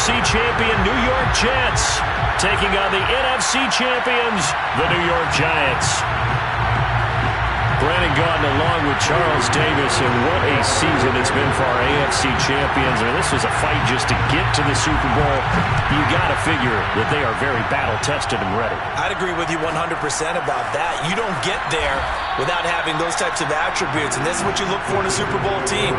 AFC champion New York Jets taking on the NFC champions, the New York Giants. Brandon Gaudin along with Charles Davis, and what a season it's been for our AFC champions. I mean, this was a fight just to get to the Super Bowl. You got to figure that they are very battle-tested and ready. I'd agree with you 100% about that. You don't get there without having those types of attributes, and this is what you look for in a Super Bowl team.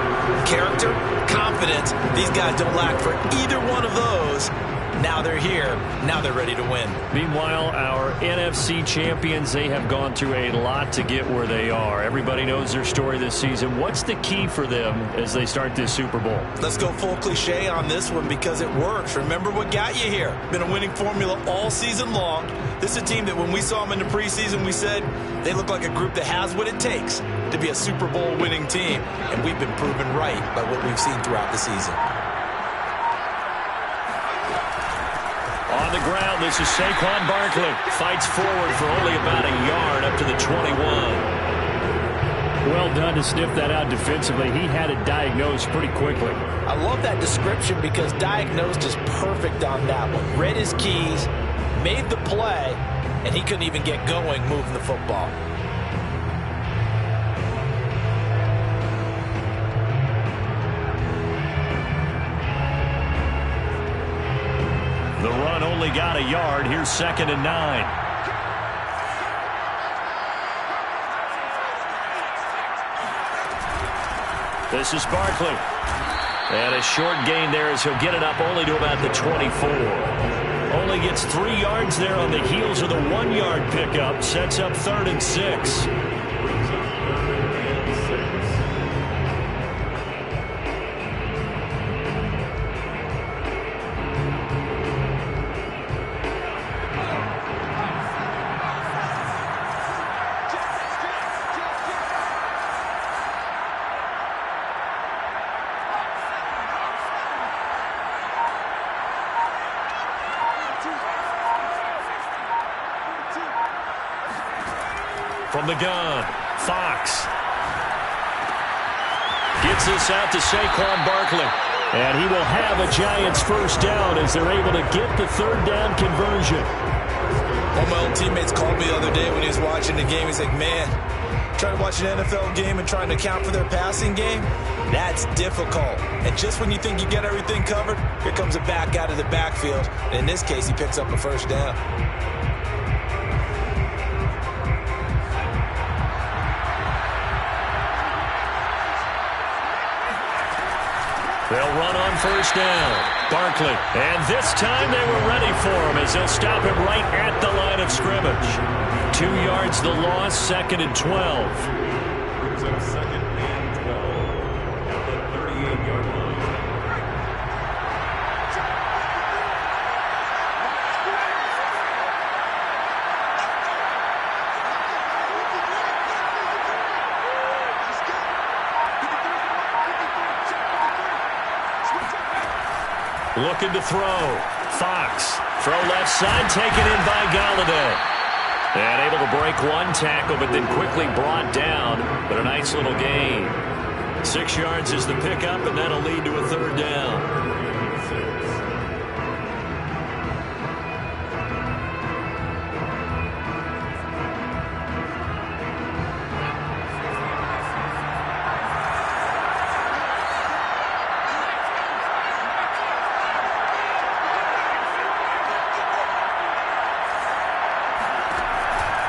Character, confidence. These guys don't lack for either one of those. Now they're here. Now they're ready to win. Meanwhile, our NFC champions, they have gone through a lot to get where they are. Everybody knows their story this season. What's the key for them as they start this Super Bowl? Let's go full cliche on this one because it works. Remember what got you here. Been a winning formula all season long. This is a team that when we saw them in the preseason, we said they look like a group that has what it takes to be a Super Bowl winning team. And we've been proven right by what we've seen throughout the season. On the ground, this is Saquon Barkley. Fights forward for only about a yard up to the 21. Well done to sniff that out defensively. He had it diagnosed pretty quickly. I love that description because diagnosed is perfect on that one. Read his keys, made the play, and he couldn't even get going moving the football. The run only got a yard. Here's 2nd and 9. This is Barkley. And a short gain there as he'll get it up only to about the 24. Only gets 3 yards there on the heels of the 1-yard pickup. Sets up 3rd and 6. From the gun, Fox gets this out to Saquon Barkley. And he will have a Giants first down as they're able to get the 3rd down conversion. One of my old teammates called me the other day when he was watching the game. He's like, man, trying to watch an NFL game and trying to account for their passing game, that's difficult. And just when you think you get everything covered, here comes a back out of the backfield. And in this case, he picks up a first down. They'll run on first down. Barkley. And this time they were ready for him as they'll stop him right at the line of scrimmage. 2 yards the loss, 2nd and 12. Brings up 2nd and 12 at the 38-yard line. Looking to throw. Fox. Throw left side, taken in by Galladay. And able to break one tackle, but then quickly brought down. But a nice little gain. 6 yards is the pickup, and that'll lead to a 3rd down.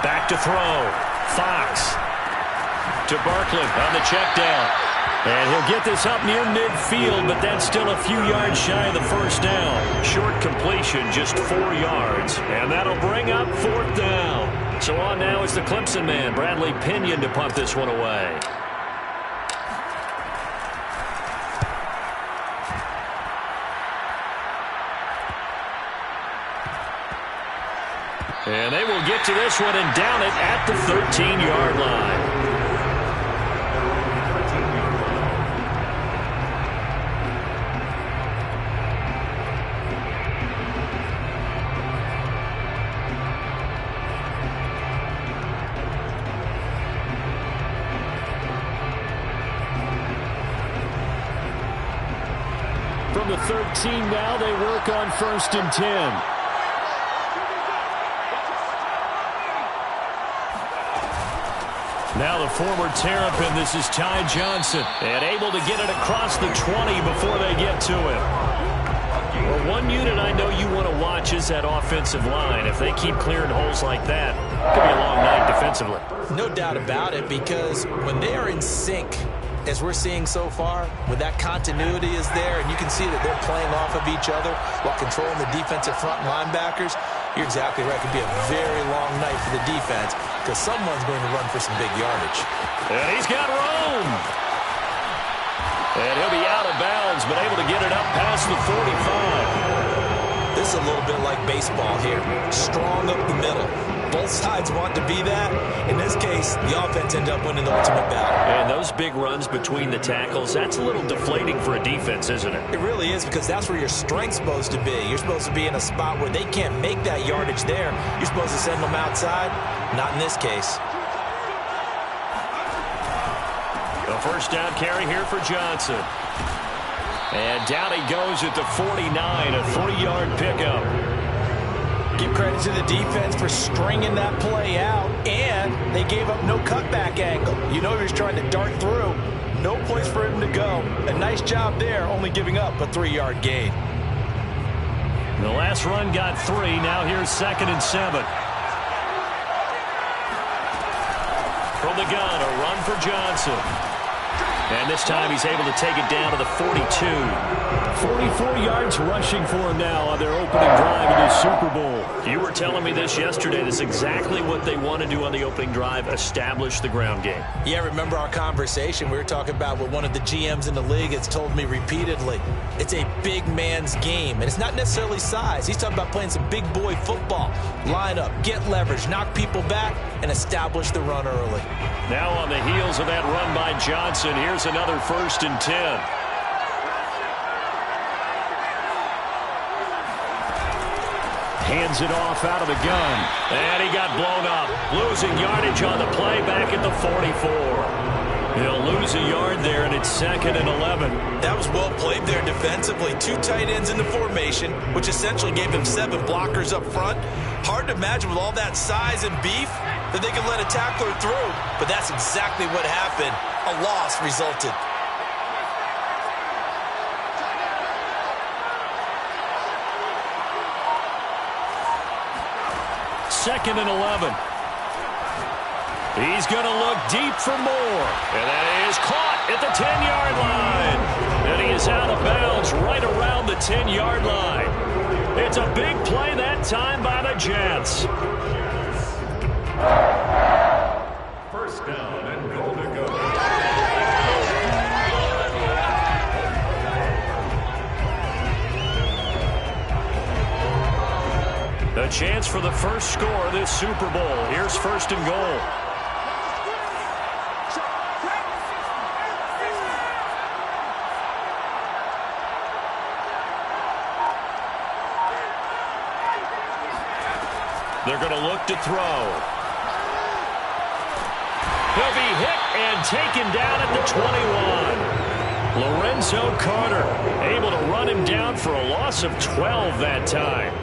Back to throw. Fox to Barkley on the check down. And he'll get this up near midfield, but that's still a few yards shy of the first down. Short completion, just 4 yards. And that'll bring up 4th down. So on now is the Clemson man, Bradley Pinion, to punt this one away. And they will get to this one and down it at the 13-yard line. From the 13 now. They work on 1st and 10. Now the former Terrapin, this is Ty Johnson, and able to get it across the 20 before they get to him. Well, one unit I know you want to watch is that offensive line. If they keep clearing holes like that, it could be a long night defensively. No doubt about it, because when they are in sync, as we're seeing so far, when that continuity is there, and you can see that they're playing off of each other while controlling the defensive front linebackers, you're exactly right. It could be a very long night for the defense because someone's going to run for some big yardage. And he's got room. And he'll be out of bounds, but able to get it up past the 45. This is a little bit like baseball here. Strong up the middle. Both sides want to be that. In this case, the offense ended up winning the ultimate battle. And those big runs between the tackles, that's a little deflating for a defense, isn't it? It really is, because that's where your strength's supposed to be. You're supposed to be in a spot where they can't make that yardage there. You're supposed to send them outside. Not in this case. A first down carry here for Johnson. And down he goes at the 49, a 3-yard pickup. Give credit to the defense for stringing that play out, and they gave up no cutback angle. You know he was trying to dart through. No place for him to go. A nice job there, only giving up a 3-yard gain. The last run got 3. Now here's 2nd and 7. From the gun, a run for Johnson. And this time he's able to take it down to the 42. 44 yards rushing for him now on their opening drive in the Super Bowl. You were telling me this yesterday. This is exactly what they want to do on the opening drive, establish the ground game. Yeah, remember our conversation? We were talking about what one of the GMs in the league has told me repeatedly. It's a big man's game, and it's not necessarily size. He's talking about playing some big boy football. Line up, get leverage, knock people back, and establish the run early. Now on the heels of that run by Johnson, here's another 1st and 10. Hands it off out of the gun. And he got blown up. Losing yardage on the play back at the 44. He'll lose a yard there, and it's 2nd and 11. That was well played there defensively. 2 tight ends in the formation, which essentially gave him 7 blockers up front. Hard to imagine with all that size and beef that they could let a tackler through. But that's exactly what happened. A loss resulted. Second and 11. He's going to look deep for more. And that is caught at the 10-yard line. And he is out of bounds right around the 10-yard line. It's a big play that time by the Jets. First down and goal to go. A chance for the first score of this Super Bowl. Here's 1st and goal. They're going to look to throw. He'll be hit and taken down at the 21. Lorenzo Carter able to run him down for a loss of 12 that time.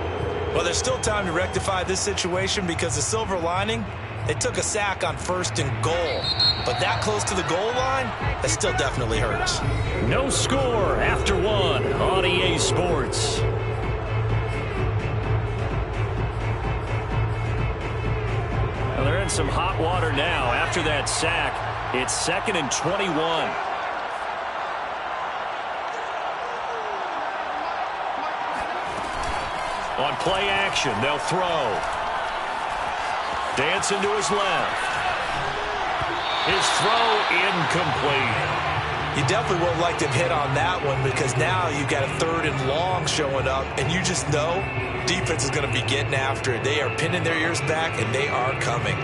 Well, there's still time to rectify this situation because the silver lining, they took a sack on 1st and goal. But that close to the goal line, that still definitely hurts. No score after 1 on EA Sports. Well, they're in some hot water now after that sack. It's 2nd and 21. On play action, they'll throw. Dancing to his left. His throw incomplete. You definitely would like to hit on that one because now you've got a 3rd and long showing up, and you just know defense is going to be getting after it. They are pinning their ears back, and they are coming.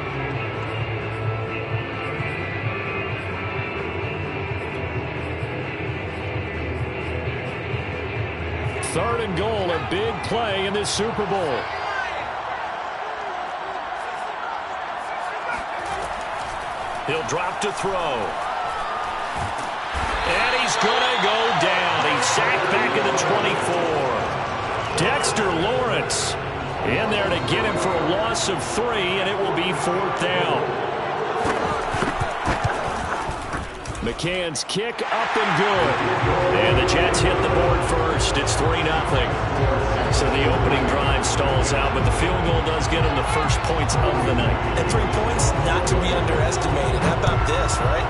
Third and goal, a big play in this Super Bowl. He'll drop to throw. And he's going to go down. He sacked back at the 24. Dexter Lawrence in there to get him for a loss of 3, and it will be 4th down. McCann's kick up and good. And the Jets hit the board first. It's 3-0. So the opening drive stalls out, but the field goal does get them the first points of the night. And 3 points, not to be underestimated. How about this, right?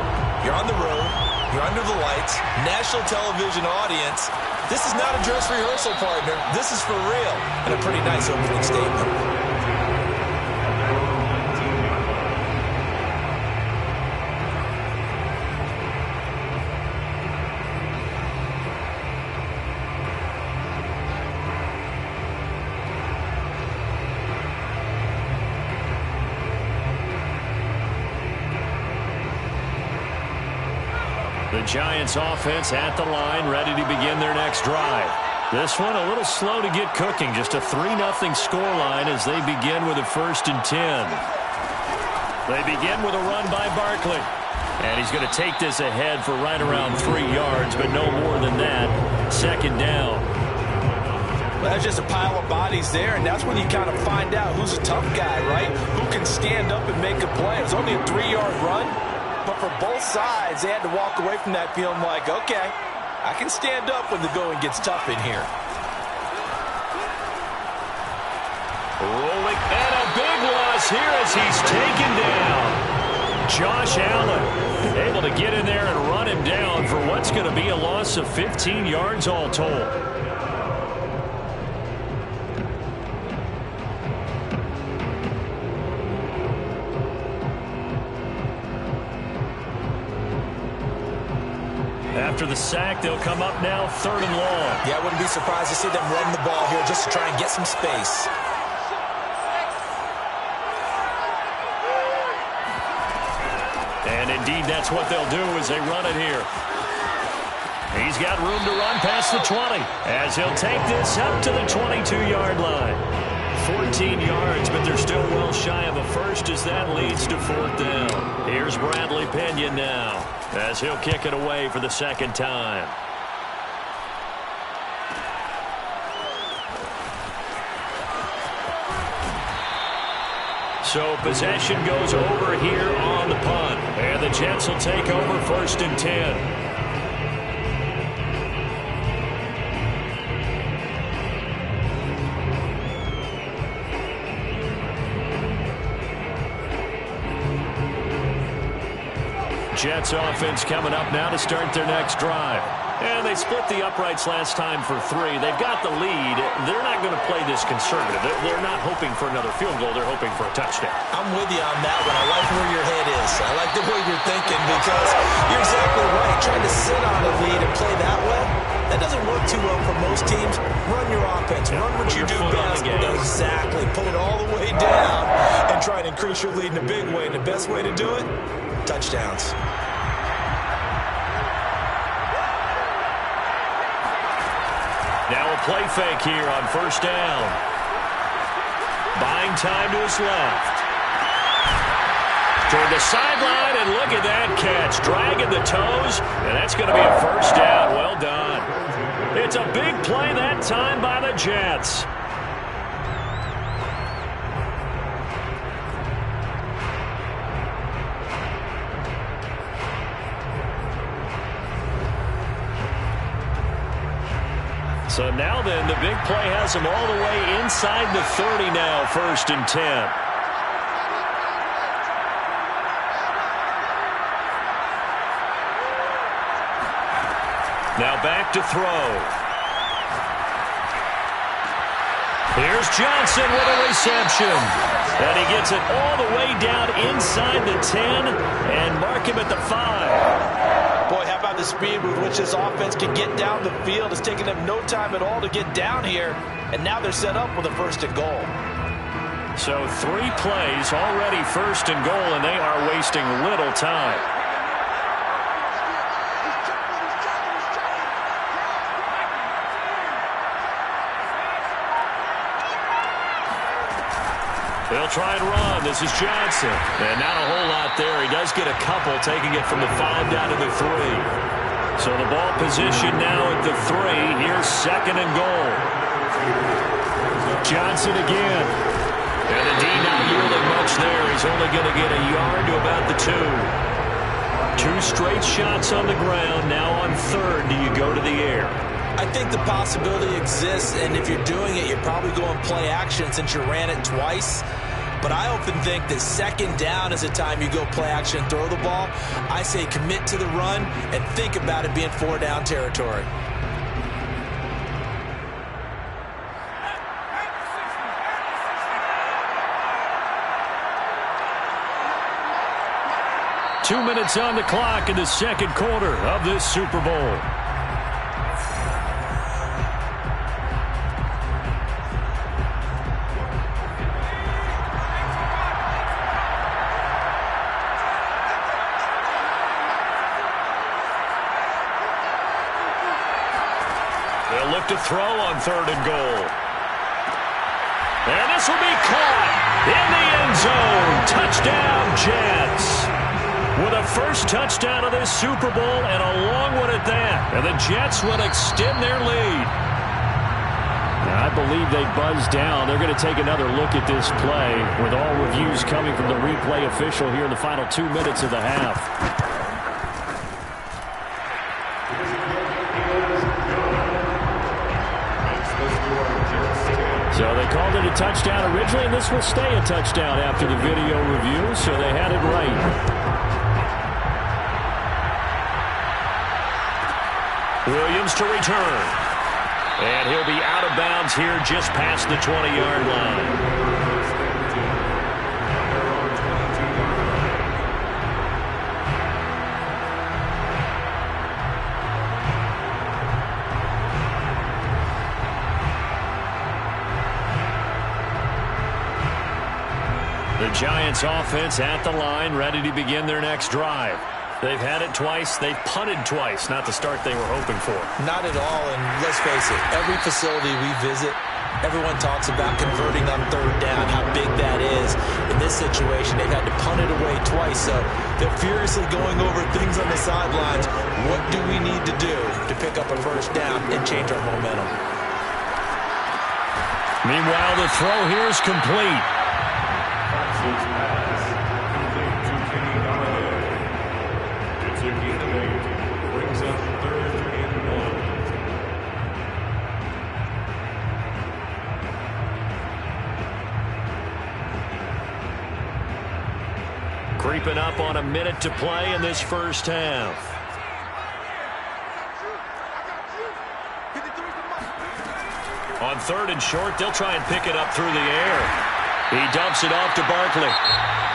You're on the road. You're under the lights. National television audience. This is not a dress rehearsal, partner. This is for real. And a pretty nice opening statement. The Giants offense at the line, ready to begin their next drive. This one a little slow to get cooking. Just a 3-0 scoreline as they begin with a 1st and 10. They begin with a run by Barkley. And he's going to take this ahead for right around 3 yards, but no more than that. 2nd down. Well, that's just a pile of bodies there, and that's when you kind of find out who's a tough guy, right? Who can stand up and make a play. It was only a 3-yard run. But for both sides, they had to walk away from that feeling like, okay, I can stand up when the going gets tough in here. Rolling, and a big loss here as he's taken down. Josh Allen able to get in there and run him down for what's going to be a loss of 15 yards all told. After the sack, they'll come up now 3rd and long. Yeah, I wouldn't be surprised to see them run the ball here just to try and get some space. And indeed, that's what they'll do as they run it here. He's got room to run past the 20 as he'll take this up to the 22-yard line. 14 yards, but they're still well shy of a first as that leads to 4th down. Here's Bradley Pinion now as he'll kick it away for the 2nd time. So possession goes over here on the punt. And the Jets will take over 1st and 10. Jets offense coming up now to start their next drive. And they split the uprights last time for 3. They've got the lead. They're not going to play this conservative. They're not hoping for another field goal. They're hoping for a touchdown. I'm with you on that one. I like where your head is. I like the way you're thinking because you're exactly right. Trying to sit on a lead and play that way, that doesn't work too well for most teams. Run your offense. Run what you do best. Exactly. Put it all the way down and try and increase your lead in a big way. And the best way to do it, touchdowns. Now a play fake here on 1st down. Buying time to his left. Toward the sideline, and look at that catch. Dragging the toes, and that's going to be a 1st down. Well done. It's a big play that time by the Jets. So now then, the big play has them all the way inside the 30 now, 1st and 10. Now back to throw. Here's Johnson with a reception. And he gets it all the way down inside the 10 and mark him at the 5. Boy, how about the speed with which this offense can get down the field? It's taken them no time at all to get down here, and now they're set up with a 1st and goal. So 3 plays, already 1st and goal, and they are wasting little time. They'll try and run. This is Johnson. And not a whole lot there. He does get a couple, taking it from the 5 down to the 3. So the ball position now at the 3. Here's 2nd and goal. Johnson again. And the D not yielding much there. He's only going to get a yard to about the 2. 2 straight shots on the ground. Now on 3rd, do you go to the air? I think the possibility exists, and if you're doing it, you're probably going play action since you ran it twice. But I often think that 2nd down is the time you go play action and throw the ball. I say commit to the run and think about it being 4-down territory. Two minutes on the clock in the 2nd quarter of this Super Bowl. They'll look to throw on 3rd and goal. And this will be caught in the end zone. Touchdown, Jets. With a first touchdown of this Super Bowl and a long one at that. And the Jets will extend their lead. Now, I believe they buzzed down. They're going to take another look at this play with all reviews coming from the replay official here in the final 2 minutes of the half. So they called it a touchdown originally, and this will stay a touchdown after the video review, so they had it right. Williams to return. And he'll be out of bounds here just past the 20-yard line. The Giants offense at the line, ready to begin their next drive. They've had it twice. They've punted twice. Not the start they were hoping for. Not at all, and let's face it, every facility we visit, everyone talks about converting on 3rd down, how big that is. In this situation, they've had to punt it away twice, so they're furiously going over things on the sidelines. What do we need to do to pick up a first down and change our momentum? Meanwhile, the throw here is complete. Creeping up on a minute to play in this first half. On 3rd and short, they'll try and pick it up through the air. He dumps it off to Barkley.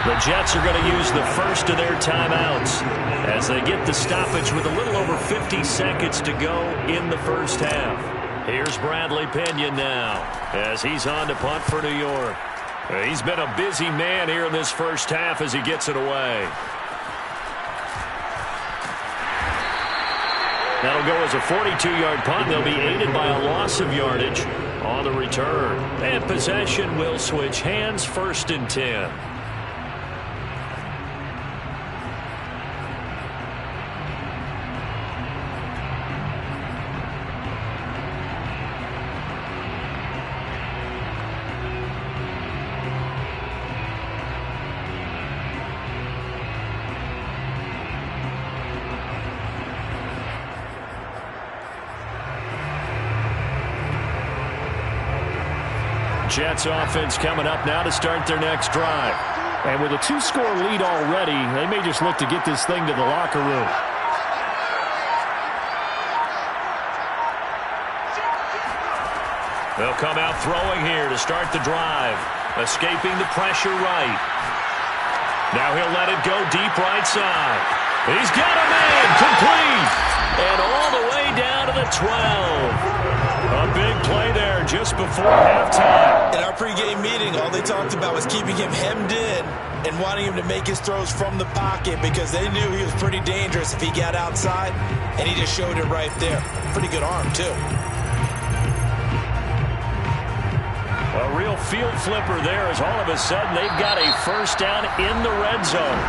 The Jets are going to use the first of their timeouts as they get the stoppage with a little over 50 seconds to go in the first half. Here's Bradley Pinion now as he's on to punt for New York. He's been a busy man here in this first half as he gets it away. That'll go as a 42-yard punt. They'll be aided by a loss of yardage on the return. And possession will switch hands, 1st and 10. Jets offense coming up now to start their next drive. And with a 2-score lead already, they may just look to get this thing to the locker room. They'll come out throwing here to start the drive. Escaping the pressure right. Now he'll let it go deep right side. He's got a man complete. And all the way down to the 12. A big play there just before halftime. In our pregame meeting, all they talked about was keeping him hemmed in and wanting him to make his throws from the pocket because they knew he was pretty dangerous if he got outside, and he just showed it right there. Pretty good arm, too. A real field flipper there as all of a sudden they've got a first down in the red zone.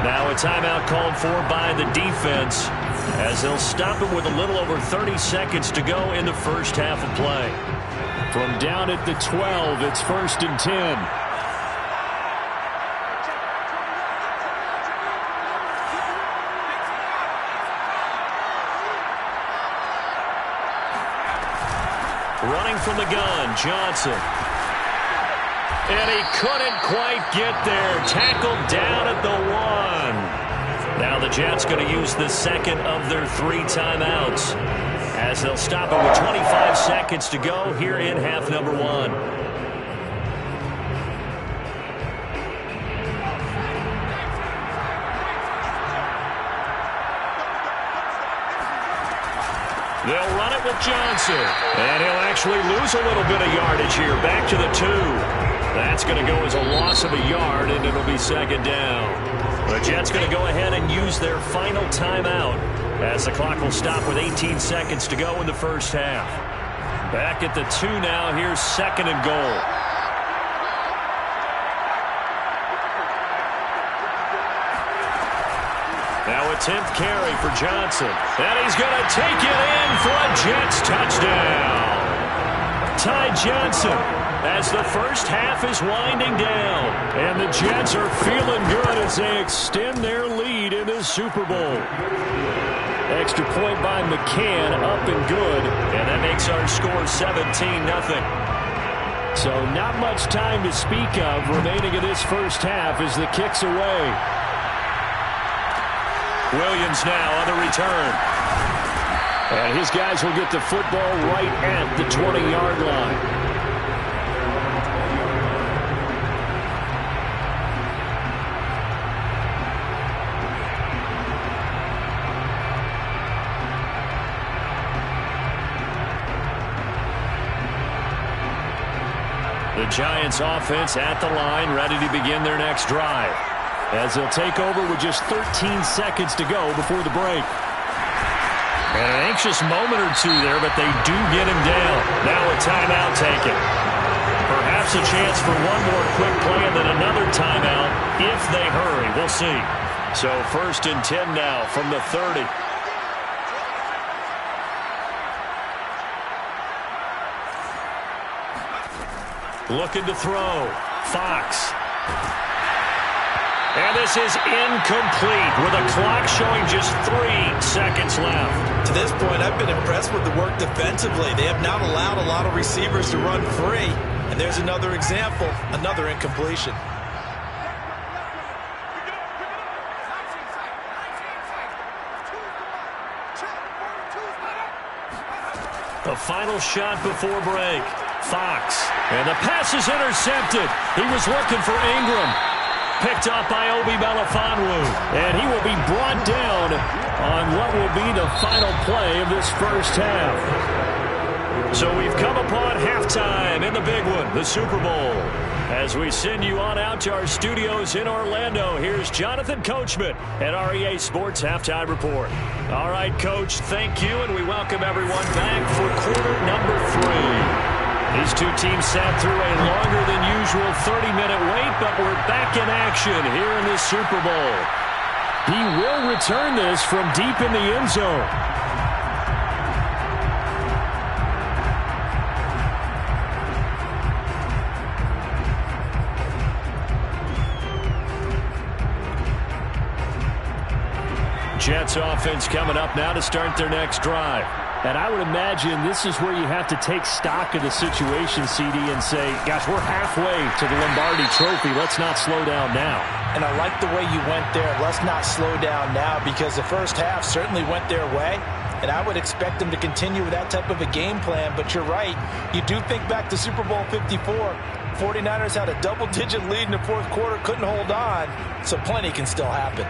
Now a timeout called for by the defense. as they'll stop him with a little over 30 seconds to go in the first half of play. From down at the 12, it's 1st and 10. Running from the gun, Johnson. And he couldn't quite get there. Tackled down at the 1. Now the Jets going to use the second of their 3 timeouts, as they'll stop it with 25 seconds to go here in half number 1. They'll run it with Johnson. And he'll actually lose a little bit of yardage here. Back to the 2. That's going to go as a loss of a yard, and it'll be 2nd down. The Jets going to go ahead and use their final timeout, as the clock will stop with 18 seconds to go in the first half. Back at the 2 now. Here's 2nd and goal. Now a 10th carry for Johnson. And he's going to take it in for a Jets touchdown. Ty Johnson, as the first half is winding down. And the Jets are feeling good as they extend their lead in the Super Bowl. Extra point by McCann, up and good. And that makes our score 17-0. So not much time to speak of remaining in this first half as the kick's away. Williams now on the return. And his guys will get the football right at the 20-yard line. The Giants offense at the line, ready to begin their next drive, as they'll take over with just 13 seconds to go before the break. And an anxious moment or two there, but they do get him down. Now a timeout taken. Perhaps a chance for one more quick play and then another timeout if they hurry. We'll see. So 1st and 10 now from the 30. Looking to throw. Fox. And this is incomplete with a clock showing just 3 seconds left. To this point, I've been impressed with the work defensively. They have not allowed a lot of receivers to run free. And there's another example, another incompletion. The final shot before break. Fox. And the pass is intercepted. He was looking for Ingram. Picked up by Obi Melifonwu. And he will be brought down on what will be the final play of this first half. So we've come upon halftime in the big one, the Super Bowl. As we send you on out to our studios in Orlando, here's Jonathan Coachman at REA Sports Halftime Report. All right, Coach, thank you, and we welcome everyone back for quarter number 3. These two teams sat through a longer than usual 30-minute wait, but we're back in action here in this Super Bowl. He will return this from deep in the end zone. Jets offense coming up now to start their next drive. And I would imagine this is where you have to take stock of the situation, CD, and say, gosh, we're halfway to the Lombardi trophy. Let's not slow down now. And I like the way you went there. Let's not slow down now, because the first half certainly went their way. And I would expect them to continue with that type of a game plan. But you're right. You do think back to Super Bowl 54. 49ers had a double-digit lead in the fourth quarter, couldn't hold on. So plenty can still happen.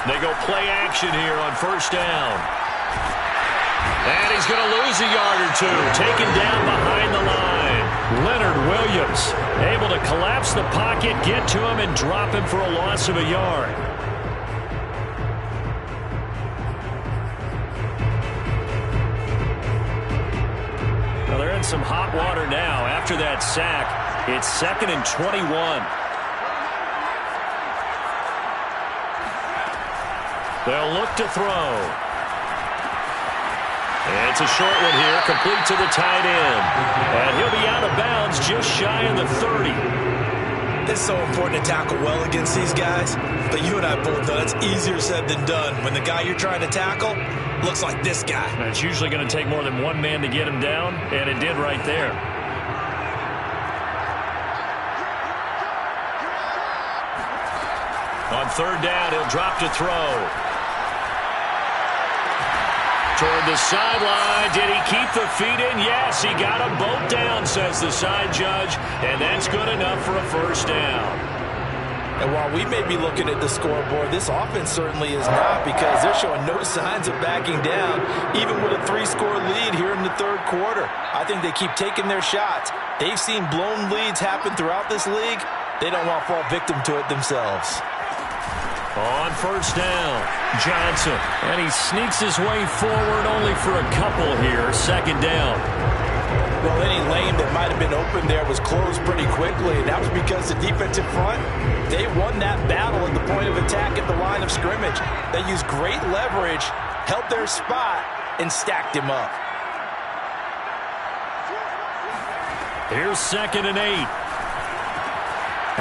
They go play action here on first down. And he's going to lose a yard or two. Taken down behind the line. Leonard Williams able to collapse the pocket, get to him, and drop him for a loss of a yard. some hot water now. After that sack, it's 2nd and 21. They'll look to throw. It's a short one here, complete to the tight end. And he'll be out of bounds just shy of the 30. It's so important to tackle well against these guys. But you and I both know it's easier said than done. When the guy you're trying to tackle looks like this guy. And it's usually going to take more than one man to get him down, and it did right there. On 3rd down, he'll drop to throw. Toward the sideline. Did he keep the feet in? Yes, he got them both down, says the side judge. And that's good enough for a 1st down. And while we may be looking at the scoreboard, this offense certainly is not, because they're showing no signs of backing down, even with a 3-score lead here in the 3rd quarter. I think they keep taking their shots. They've seen blown leads happen throughout this league. They don't want to fall victim to it themselves. On 1st down, Johnson. And he sneaks his way forward only for a couple here. 2nd down. Well, any lane that might have been open there was closed pretty quickly, and that was because the defensive front, they won that battle at the point of attack at the line of scrimmage. They used great leverage, held their spot, and stacked him up. Here's 2nd and 8.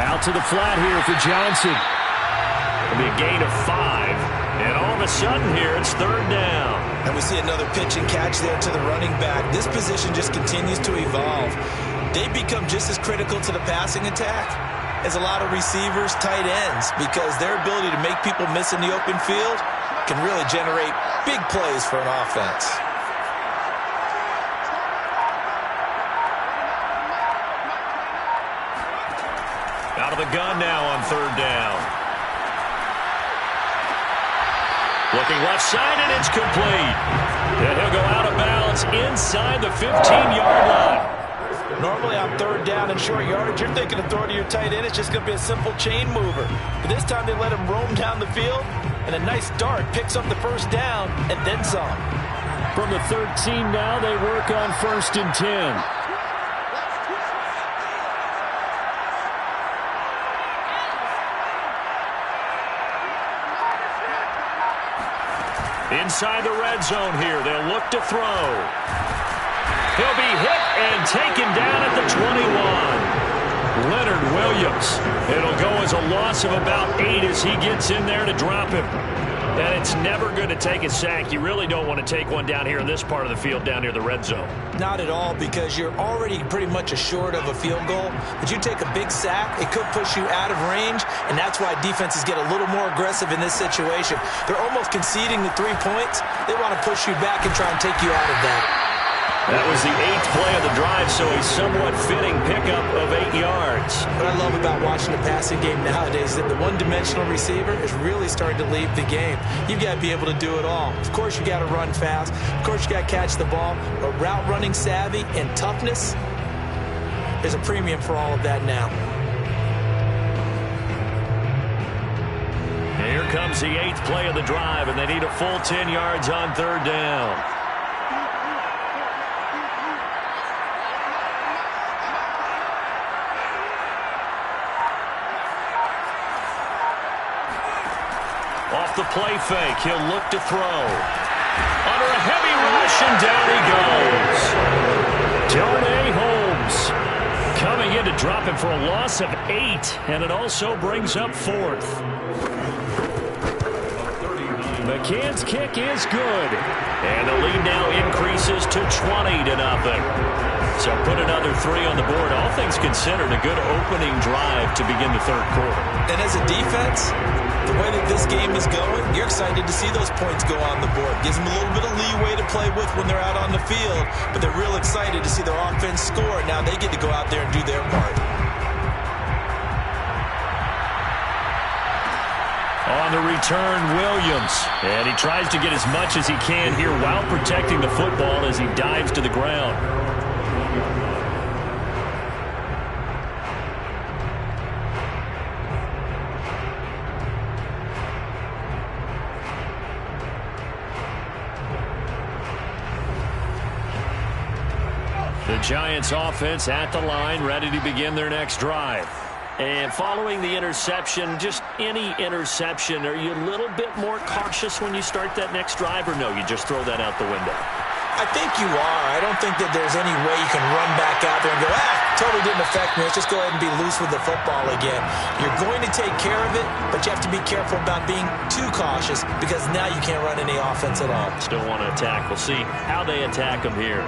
Out to the flat here for Johnson. It'll be a gain of 5. And all of a sudden here, it's 3rd down. And we see another pitch and catch there to the running back. This position just continues to evolve. They become just as critical to the passing attack as a lot of receivers, tight ends, because their ability to make people miss in the open field can really generate big plays for an offense. Out of the gun now on 3rd down. Looking left side, and it's complete. And he'll go out of bounds inside the 15-yard line. Normally on 3rd down and short yardage, you're thinking of throwing to your tight end. It's just going to be a simple chain mover. But this time they let him roam down the field, and a nice dart picks up the 1st down and then some. From the 13 now, they work on 1st and 10. Inside the red zone here, they'll look to throw. He'll be hit and taken down at the 21. Leonard Williams. It'll go as a loss of about 8 as he gets in there to drop him. And it's never going to take a sack. You really don't want to take one down here in this part of the field, down near the red zone. Not at all, because you're already pretty much assured of a field goal. But you take a big sack, it could push you out of range, and that's why defenses get a little more aggressive in this situation. They're almost conceding the 3 points. They want to push you back and try and take you out of that. That was the 8th play of the drive, so a somewhat fitting pickup of 8 yards. What I love about watching the passing game nowadays is that the one-dimensional receiver is really starting to leave the game. You've got to be able to do it all. Of course, you got to run fast. Of course, you got to catch the ball. But route running savvy and toughness, there's a premium for all of that now. Here comes the 8th play of the drive, and they need a full 10 yards on 3rd down. Off the play fake, he'll look to throw. Under a heavy rush, and down he goes. Darnay Holmes coming in to drop him for a loss of 8, and it also brings up 4th. McCann's kick is good, and the lead now increases to 20-0. So put another 3 on the board. All things considered, a good opening drive to begin the 3rd quarter. And as a defense, the way that this game is going, you're excited to see those points go on the board. Gives them a little bit of leeway to play with when they're out on the field, but they're real excited to see their offense score. Now they get to go out there and do their part. On the return, Williams. And he tries to get as much as he can here while protecting the football as he dives to the ground. The Giants offense at the line, ready to begin their next drive. And following the interception, just any interception, are you a little bit more cautious when you start that next drive, or no, you just throw that out the window? I think you are. I don't think that there's any way you can run back out there and go, totally didn't affect me. Let's just go ahead and be loose with the football again. You're going to take care of it, but you have to be careful about being too cautious because now you can't run any offense at all. Still want to attack. We'll see how they attack them here.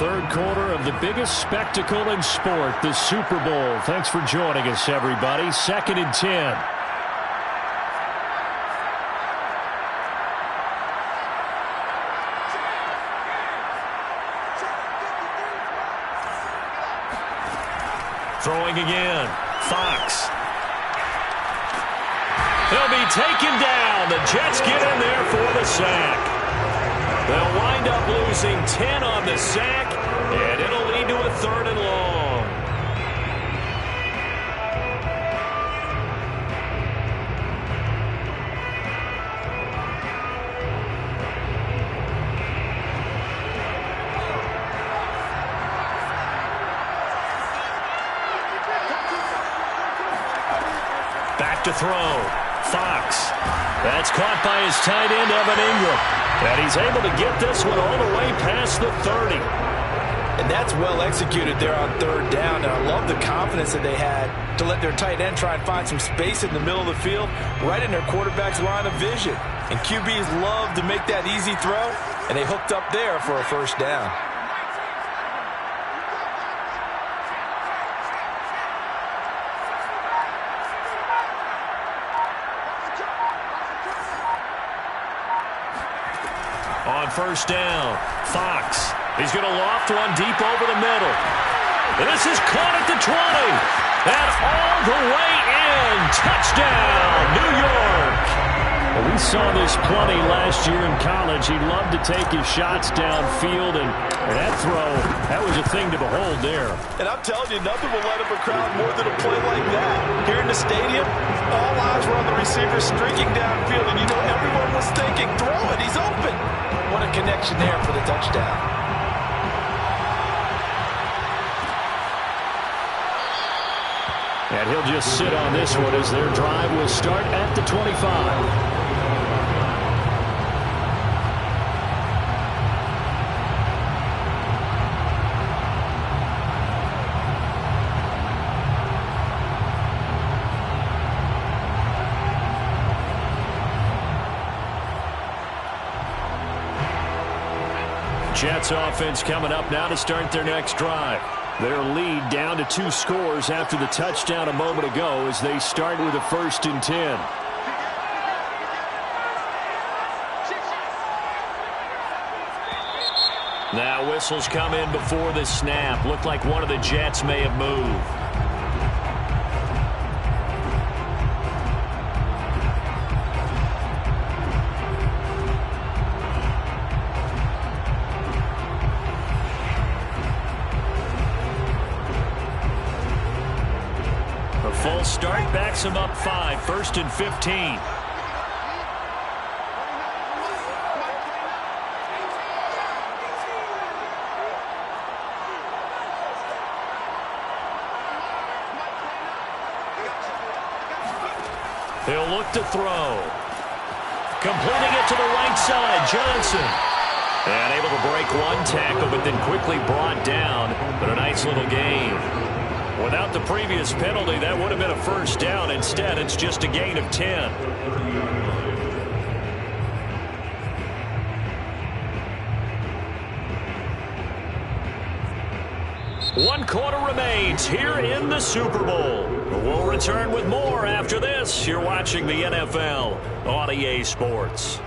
Third quarter of the biggest spectacle in sport, the Super Bowl. Thanks for joining us, everybody. 2nd and 10. Throwing again. Fox. He'll be taken down. The Jets get in there for the sack. They'll wind up losing 10 on the sack, and it'll lead to a 3rd and long. Back to throw. Fox. That's caught by his tight end, Evan Ingram. And he's able to get this one all the way past the 30. And that's well executed there on 3rd down. And I love the confidence that they had to let their tight end try and find some space in the middle of the field, right in their quarterback's line of vision. And QBs love to make that easy throw, and they hooked up there for a 1st down. On 1st down, Fox. He's going to loft one deep over the middle. This is caught at the 20. And all the way in. Touchdown, New York. Well, we saw this plenty last year in college. He loved to take his shots downfield, and that throw, that was a thing to behold there. And I'm telling you, nothing will light up a crowd more than a play like that. Here in the stadium, all eyes were on the receiver streaking downfield, and you know everyone was thinking, throw it, he's open. What a connection there for the touchdown. And he'll just sit on this one as their drive will start at the 25. Jets offense coming up now to start their next drive. Their lead down to 2 scores after the touchdown a moment ago as they start with a 1st and 10. Now whistles come in before the snap. Looked like one of the Jets may have moved. Full start backs him up 5, 1st and 15. He'll look to throw. Completing it to the right side, Johnson. And able to break one tackle, but then quickly brought down. But a nice little gain. Without the previous penalty, that would have been a 1st down. Instead, it's just a gain of 10. One quarter remains here in the Super Bowl. We'll return with more after this. You're watching the NFL on EA Sports.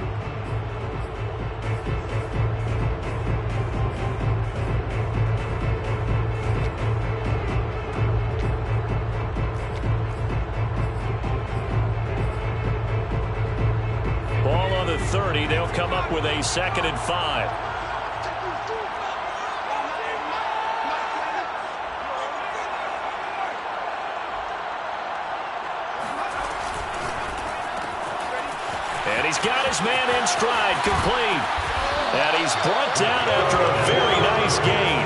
Ball on the 30. They'll come up with a 2nd and 5. And he's got his man in stride, complete. And he's brought down after a very nice gain.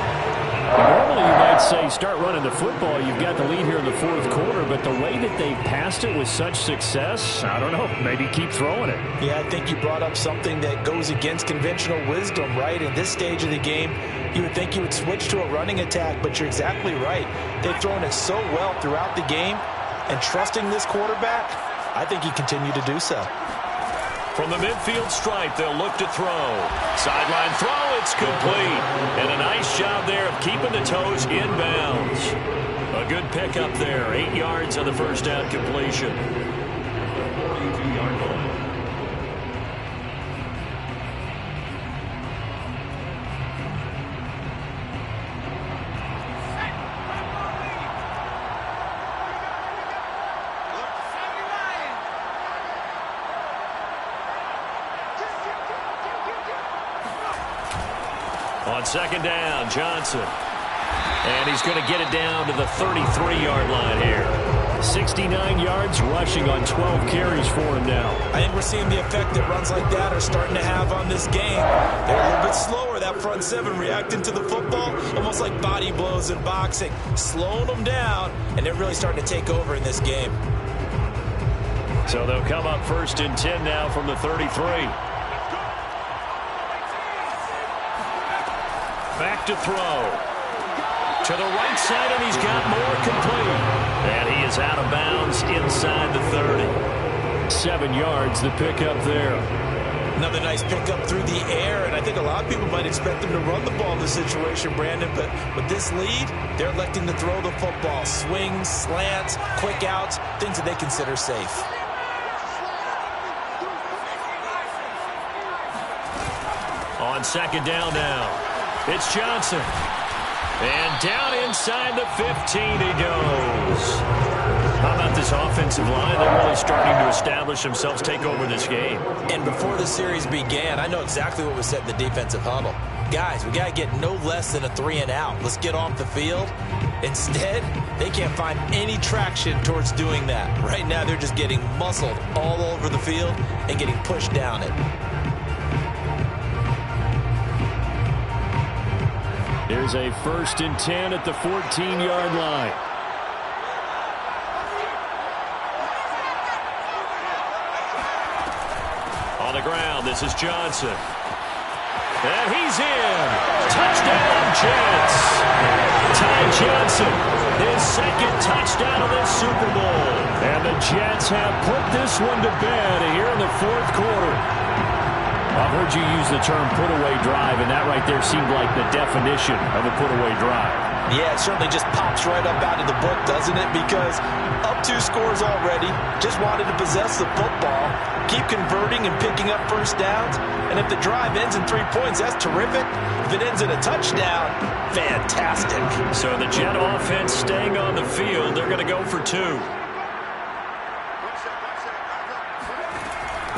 Normally, you might say start running the football. You've got the lead here in the fourth quarter, but the way that they passed it with such success, I don't know, maybe keep throwing it. Yeah, I think you brought up something that goes against conventional wisdom, right? In this stage of the game, you would think you would switch to a running attack, but you're exactly right. They've thrown it so well throughout the game, and trusting this quarterback, I think he continued to do so. From the midfield stripe, they'll look to throw. Sideline throw, it's complete. And a nice job there of keeping the toes in bounds. A good pickup there. 8 yards on the first down completion. 42-yard line. On second down, Johnson. And he's going to get it down to the 33-yard line here. 69 yards rushing on 12 carries for him now. I think we're seeing the effect that runs like that are starting to have on this game. They're a little bit slower, that front seven, reacting to the football, almost like body blows in boxing, slowing them down, and they're really starting to take over in this game. So they'll come up first and 10 now from the 33. Back to throw. To the right side, and he's got more, complete. And he is out of bounds inside the 30. 7 yards, the pickup there. Another nice pickup through the air, and I think a lot of people might expect them to run the ball in this situation, Brandon, but with this lead, they're electing to throw the football. Swings, slants, quick outs, things that they consider safe. On second down now. It's Johnson. And down inside the 15 he goes. How about this offensive line? They're really starting to establish themselves, take over this game. And before the series began, I know exactly what was said in the defensive huddle. Guys, we got to get no less than a 3 and out. Let's get off the field. Instead, they can't find any traction towards doing that. Right now, they're just getting muscled all over the field and getting pushed down it. There's a 1st and 10 at the 14-yard line. On the ground, this is Johnson. And he's in. Touchdown, Jets. Ty Johnson, his second touchdown of this Super Bowl. And the Jets have put this one to bed here in the fourth quarter. I've heard you use the term put-away drive, and that right there seemed like the definition of a put-away drive. Yeah, it certainly just pops right up out of the book, doesn't it? Because up 2 scores already, just wanted to possess the football, keep converting and picking up first downs, and if the drive ends in 3 points, that's terrific. If it ends in a touchdown, fantastic. So the Jet offense staying on the field, they're going to go for 2.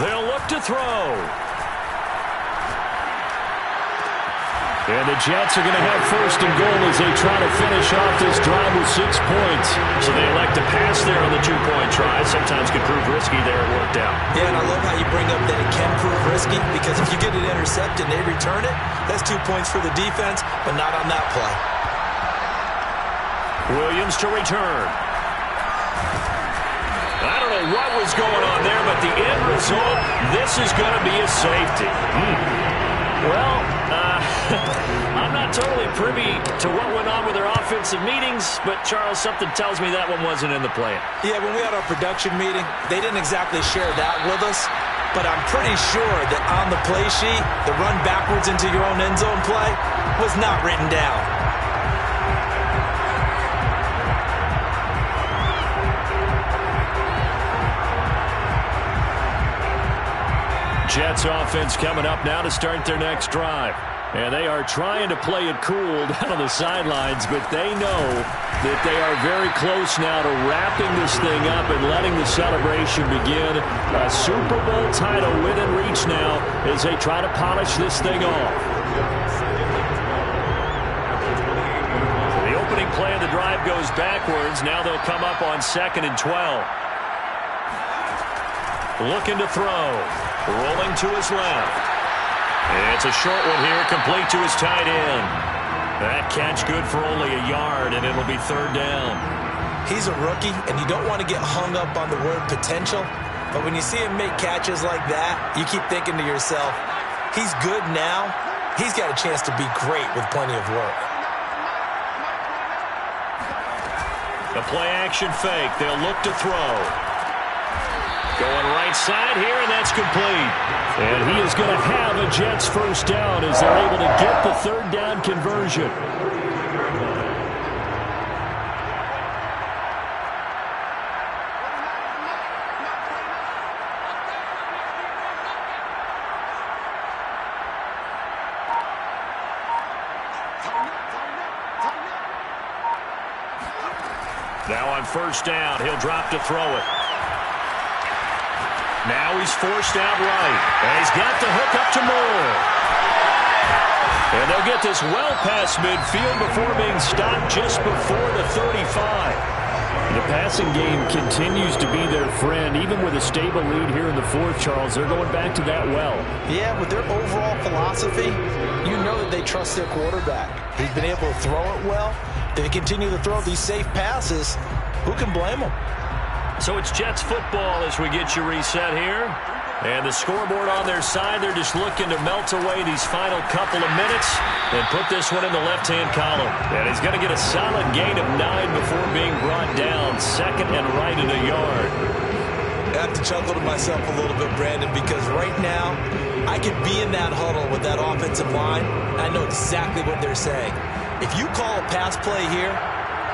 They'll look to throw. And the Jets are going to have 1st and goal as they try to finish off this drive with 6 points. So they elect to pass there on the 2-point try. Sometimes can prove risky there. It worked out. Yeah, and I love how you bring up that it can prove risky, because if you get it intercepted and they return it, that's 2 points for the defense, but not on that play. Williams to return. I don't know what was going on there, but the end result, this is going to be a safety. Well, I'm not totally privy to what went on with their offensive meetings, but, Charles, something tells me that one wasn't in the plan. Yeah, when we had our production meeting, they didn't exactly share that with us, but I'm pretty sure that on the play sheet, the run backwards into your own end zone play was not written down. Jets offense coming up now to start their next drive. And they are trying to play it cool down on the sidelines, but they know that they are very close now to wrapping this thing up and letting the celebration begin. A Super Bowl title within reach now as they try to polish this thing off. The opening play of the drive goes backwards. Now they'll come up on 2nd and 12. Looking to throw. And he's got his man in stride, complete. And Rolling to his left. It's a short one here, complete to his tight end. That catch good for only a yard, and it'll be third down. He's a rookie, and you don't want to get hung up on the word potential. But when you see him make catches like that, you keep thinking to yourself, he's good now. He's got a chance to be great with plenty of work. The play-action fake. They'll look to throw. Going right side here, and that's complete. And he is going to have a Jets first down as they're able to get the third down conversion. Now on first down, he'll drop to throw it. Now he's forced out right. And he's got the hook up to Moore. And they'll get this well past midfield before being stopped just before the 35. The passing game continues to be their friend. Even with a stable lead here in the fourth, Charles, they're going back to that well. Yeah, with their overall philosophy, you know that they trust their quarterback. He's been able to throw it well. They continue to throw these safe passes. Who can blame them? So it's Jets football as we get you reset here. And the scoreboard on their side, they're just looking to melt away these final couple of minutes and put this one in the left-hand column. And he's going to get a solid gain of 9 before being brought down, second and right in a yard. I have to chuckle to myself a little bit, Brandon, because right now I could be in that huddle with that offensive line. I know exactly what they're saying. If you call a pass play here,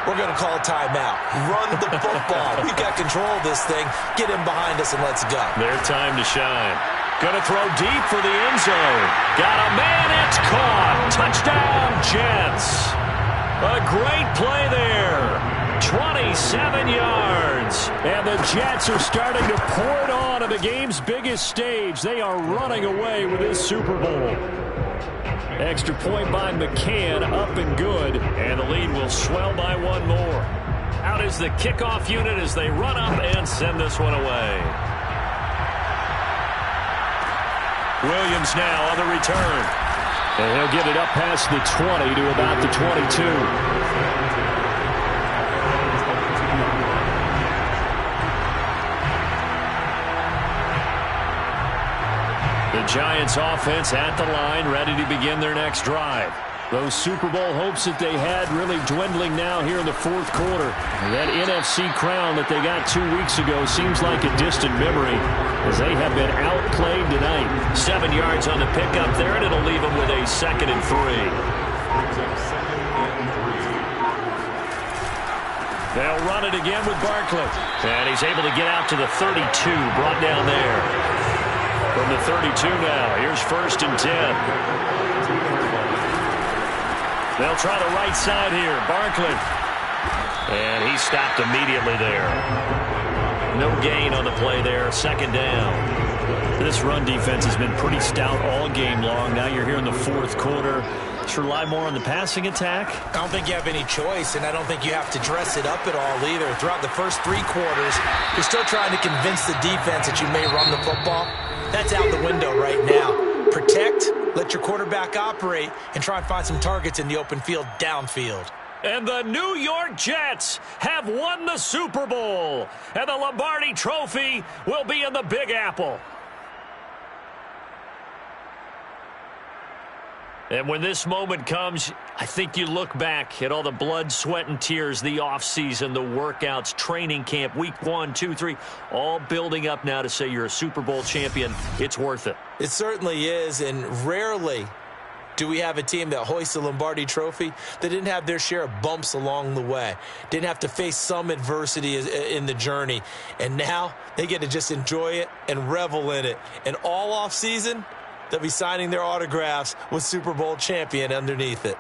we're going to call a timeout. Run the football. We've got control of this thing. Get in behind us and let's go. Their time to shine. Going to throw deep for the end zone. Got a man. It's caught. Touchdown, Jets. A great play there. 27 yards. And the Jets are starting to pour it on at the game's biggest stage. They are running away with this Super Bowl. Extra point by McCann, up and good, and the lead will swell by one more. Out is the kickoff unit as they run up and send this one away. Williams now on the return. And he'll get it up past the 20 to about the 22. The Giants offense at the line, ready to begin their next drive. Those Super Bowl hopes that they had really dwindling now here in the fourth quarter. That NFC crown that they got 2 weeks ago seems like a distant memory as they have been outplayed tonight. 7 yards on the pickup there, and it'll leave them with a 2nd and 3. They'll run it again with Barkley. And he's able to get out to the 32, brought down there. From the 32 now, here's 1st and 10. They'll try the right side here, Barkley. And he stopped immediately there. No gain on the play there, 2nd down. This run defense has been pretty stout all game long. Now you're here in the fourth quarter. Let's rely more on the passing attack. I don't think you have any choice, and I don't think you have to dress it up at all either. Throughout the first 3 quarters, you're still trying to convince the defense that you may run the football. That's out the window right now. Protect, let your quarterback operate, and try and find some targets in the open field downfield. And the New York Jets have won the Super Bowl. And the Lombardi Trophy will be in the Big Apple. And when this moment comes, I think you look back at all the blood, sweat, and tears, the offseason, the workouts, training camp, week 1, 2, 3, all building up now to say you're a Super Bowl champion. It's worth it. It certainly is, and rarely do we have a team that hoists the Lombardi Trophy that didn't have their share of bumps along the way, didn't have to face some adversity in the journey, and now they get to just enjoy it and revel in it. And all offseason, they'll be signing their autographs with Super Bowl champion underneath it.